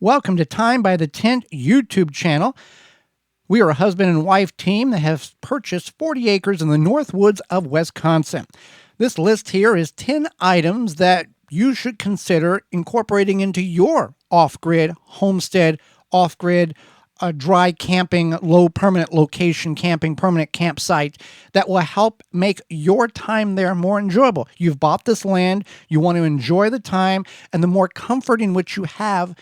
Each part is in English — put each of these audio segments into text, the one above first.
Welcome to Time by the Tent YouTube channel. We are a husband and wife team that have purchased 40 acres in the northwoods of Wisconsin. This list here is 10 items that you should consider incorporating into your off-grid homestead, off-grid dry camping, low permanent location camping, permanent campsite that will help make your time there more enjoyable. You've bought this land, you want to enjoy the time, and the more comfort in which you have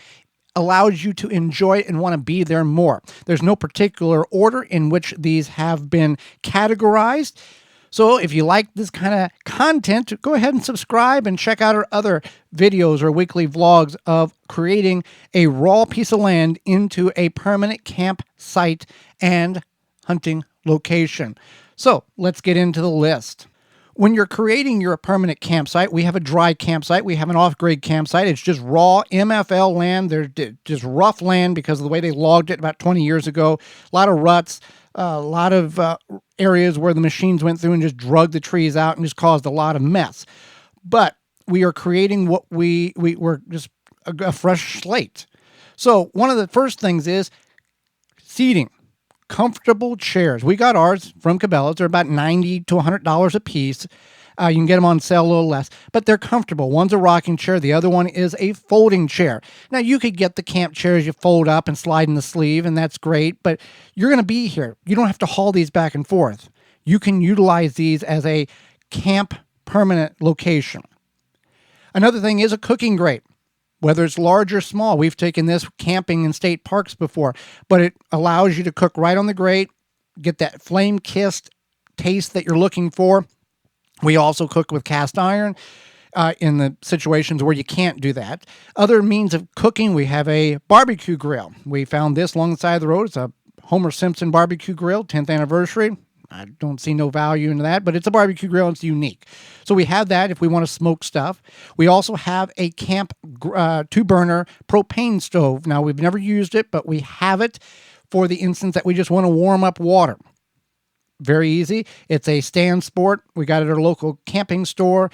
allows you to enjoy it and want to be there more. There's no particular order in which these have been categorized. So if you like this kind of content, go ahead and subscribe and check out our other videos or weekly vlogs of creating a raw piece of land into a permanent campsite and hunting location. So let's get into the list. When you're creating your permanent campsite, we have a dry campsite. We have an off-grid campsite. It's just raw MFL land. They're just rough land because of the way they logged it about 20 years ago. A lot of ruts, a lot of areas where the machines went through and just drug the trees out and just caused a lot of mess. But we are creating what we're just a fresh slate. So one of the first things is seating. Comfortable chairs. We got ours from Cabela's. They're about $90 to $100 a piece. You can get them on sale a little less, but they're comfortable. One's a rocking chair. The other one is a folding chair. Now, you could get the camp chairs you fold up and slide in the sleeve, and that's great, but you're going to be here. You don't have to haul these back and forth. You can utilize these as a camp permanent location. Another thing is a cooking grate. Whether it's large or small, we've taken this camping in state parks before, but it allows you to cook right on the grate, get that flame-kissed taste that you're looking for. We also cook with cast iron in the situations where you can't do that. Other means of cooking, we have a barbecue grill. We found this along the side of the road. It's a Homer Simpson barbecue grill, 10th anniversary. I don't see no value in that, but it's a barbecue grill and it's unique. So we have that if we want to smoke stuff. We also have a camp two-burner propane stove. Now, we've never used it, but we have it for the instance that we just want to warm up water. Very easy. It's a stand sport. We got it at our local camping store.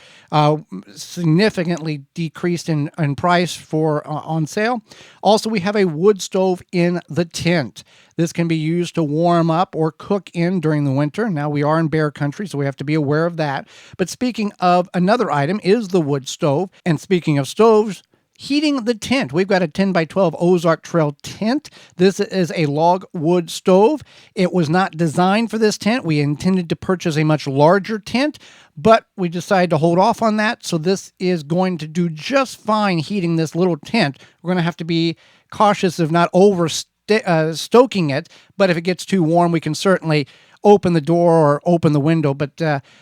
Significantly decreased in price for on sale. Also, we have a wood stove in the tent. This can be used to warm up or cook in during the winter. Now, we are in bear country, so we have to be aware of that. But speaking of another item is the wood stove. And speaking of stoves, heating the tent. We've got a 10 by 12 Ozark Trail tent. This is a log wood stove. It was not designed for this tent. We intended to purchase a much larger tent, but we decided to hold off on that. So this is going to do just fine heating this little tent. We're going to have to be cautious of not stoking it, but if it gets too warm, we can certainly open the door or open the window, but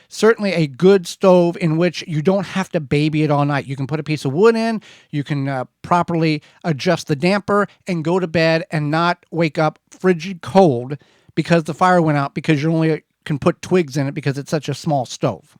certainly a good stove in which you don't have to baby it all night. You can put a piece of wood in, you can properly adjust the damper and go to bed and not wake up frigid cold because the fire went out because you only can put twigs in it because it's such a small stove.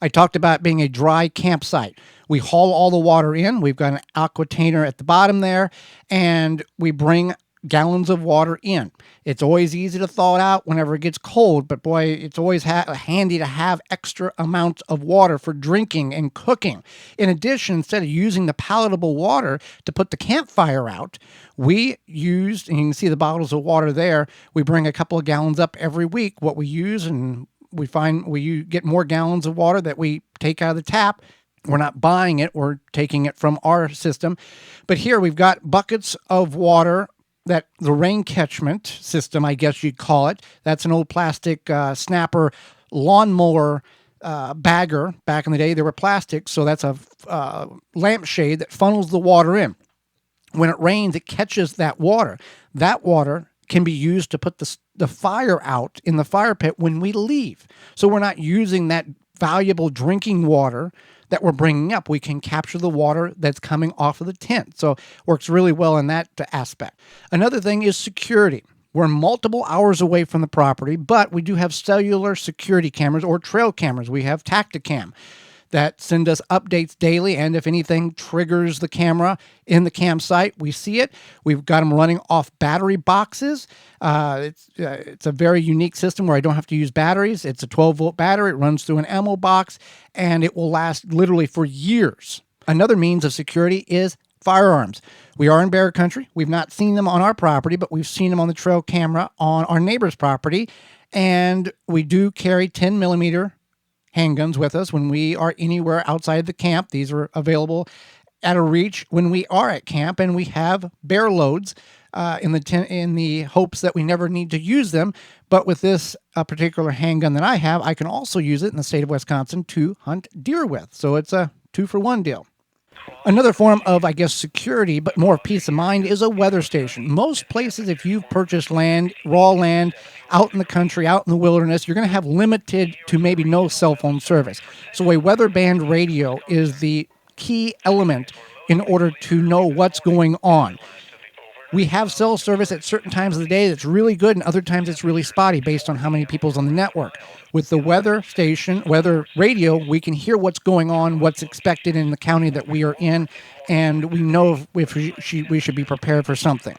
I talked about being a dry campsite. We haul all the water in. We've got an aquatainer at the bottom there, and we bring gallons of water in. It's always easy to thaw it out whenever it gets cold, but boy, it's always handy to have extra amounts of water for drinking and cooking. In addition, instead of using the palatable water to put the campfire out, we used, and you can see the bottles of water there, we bring a couple of gallons up every week. What we use, and we find we get more gallons of water that we take out of the tap. We're not buying it, we're taking it from our system. But here we've got buckets of water, that the rain catchment system, I guess you'd call it. That's an old plastic snapper lawnmower bagger. Back in the day, they were plastic, so that's a lampshade that funnels the water in. When it rains, it catches that water. That water can be used to put the fire out in the fire pit when we leave. So we're not using that valuable drinking water that we're bringing up. We can capture the water that's coming off of the tent. So it works really well in that aspect. Another thing is security. We're multiple hours away from the property, but we do have cellular security cameras or trail cameras. We have Tacticam that send us updates daily, and if anything triggers the camera in the campsite, we see it. We've got them running off battery boxes. It's a very unique system where I don't have to use batteries. It's a 12-volt battery. It runs through an ammo box, and it will last literally for years. Another means of security is Firearms. We are in bear country. We've not seen them on our property, but we've seen them on the trail camera on our neighbor's property. And we do carry 10 millimeter handguns with us when we are anywhere outside the camp. These are available at a reach when we are at camp, and we have bear loads in the hopes that we never need to use them. But with this particular handgun that I have, I can also use it in the state of Wisconsin to hunt deer with. So it's a 2-for-1 deal. Another form of, I guess, security, but more peace of mind, is a weather station. Most places, if you've purchased land, raw land, out in the country, out in the wilderness, you're going to have limited to maybe no cell phone service. So a weather band radio is the key element in order to know what's going on. We have cell service at certain times of the day that's really good, and other times it's really spotty based on how many people's on the network. With the weather station, weather radio, we can hear what's going on, what's expected in the county that we are in, and we know if we should be prepared for something.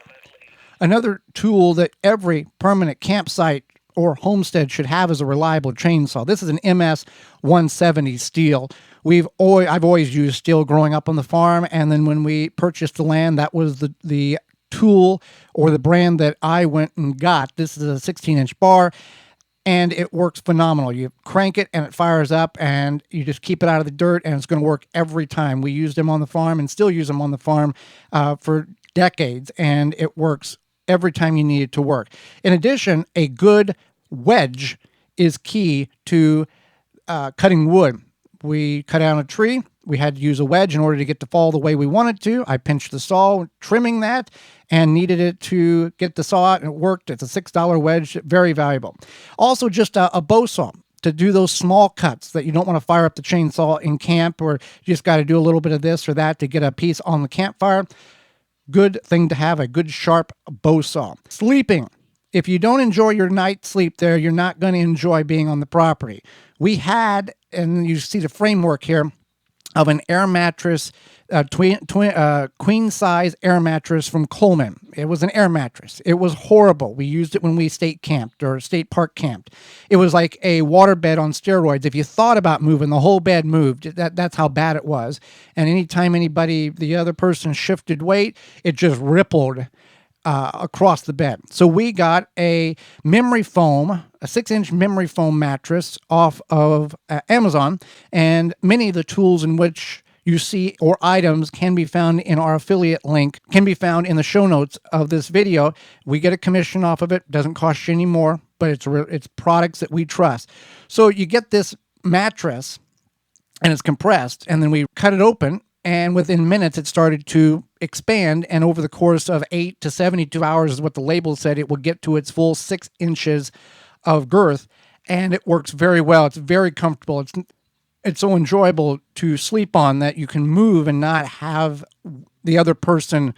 Another tool that every permanent campsite or homestead should have is a reliable chainsaw. This is an MS 170 steel. I've always used steel growing up on the farm, and then when we purchased the land, that was the tool or the brand that I went and got. This is a 16-inch bar, and it works phenomenal. You crank it and it fires up, and you just keep it out of the dirt, and it's going to work every time. We used them on the farm and still use them on the farm for decades, and it works every time you need it to work. In addition, a good wedge is key to cutting wood. We cut down a tree. We had to use a wedge in order to get the fall the way we wanted to. I pinched the saw, trimming that, and needed it to get the saw out, and it worked. It's a $6 wedge, very valuable. Also, just a bow saw to do those small cuts that you don't want to fire up the chainsaw in camp, or you just got to do a little bit of this or that to get a piece on the campfire. Good thing to have, a good sharp bow saw. Sleeping. If you don't enjoy your night sleep there, you're not going to enjoy being on the property. We had, and you see the framework here, of an air mattress, queen size air mattress from Coleman. It was an air mattress. It was horrible. We used it when we state camped or state park camped. It was like a water bed on steroids. If you thought about moving, the whole bed moved. That's how bad it was. And anytime the other person shifted weight, it just rippled across the bed. So we got a memory foam, a 6-inch memory foam mattress off of Amazon, and many of the tools in which you see or items can be found in our affiliate link, can be found in the show notes of this video. We get a commission off of it. Doesn't cost you any more, but it's products that we trust. So you get this mattress, and it's compressed, and then we cut it open, and within minutes it started to expand, and over the course of 8 to 72 hours is what the label said, it will get to its full 6 inches of girth, and it works very well. It's very comfortable. It's so enjoyable to sleep on that you can move and not have the other person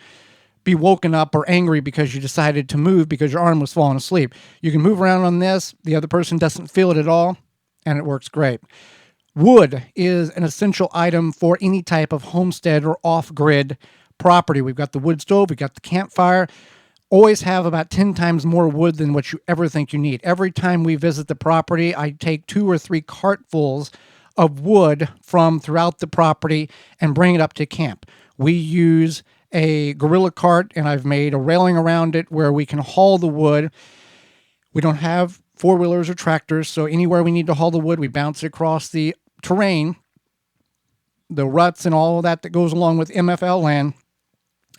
be woken up or angry because you decided to move because your arm was falling asleep. You can move around on this. The other person doesn't feel it at all, and it works great. Wood is an essential item for any type of homestead or off-grid property. We've got the wood stove, we've got the campfire. Always have about 10 times more wood than what you ever think you need. Every time we visit the property, I take 2 or 3 cartfuls of wood from throughout the property and bring it up to camp. We use a gorilla cart, and I've made a railing around it where we can haul the wood. We don't have four-wheelers or tractors, so anywhere we need to haul the wood, we bounce it across the terrain, the ruts and all of that goes along with MFL land,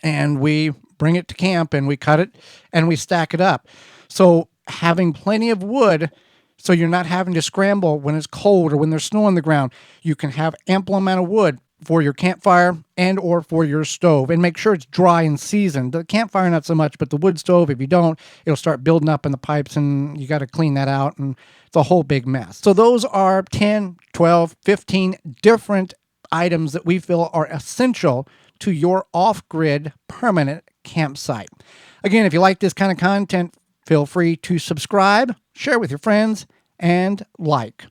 and we bring it to camp, and we cut it, and we stack it up. So having plenty of wood, so you're not having to scramble when it's cold or when there's snow on the ground, you can have ample amount of wood for your campfire and or for your stove, and make sure it's dry and seasoned. The campfire, not so much, but the wood stove, if you don't, it'll start building up in the pipes, and you got to clean that out, and it's a whole big mess. So those are 10, 12, 15 different items that we feel are essential to your off-grid permanent campsite. Again, if you like this kind of content, feel free to subscribe, share with your friends, and like.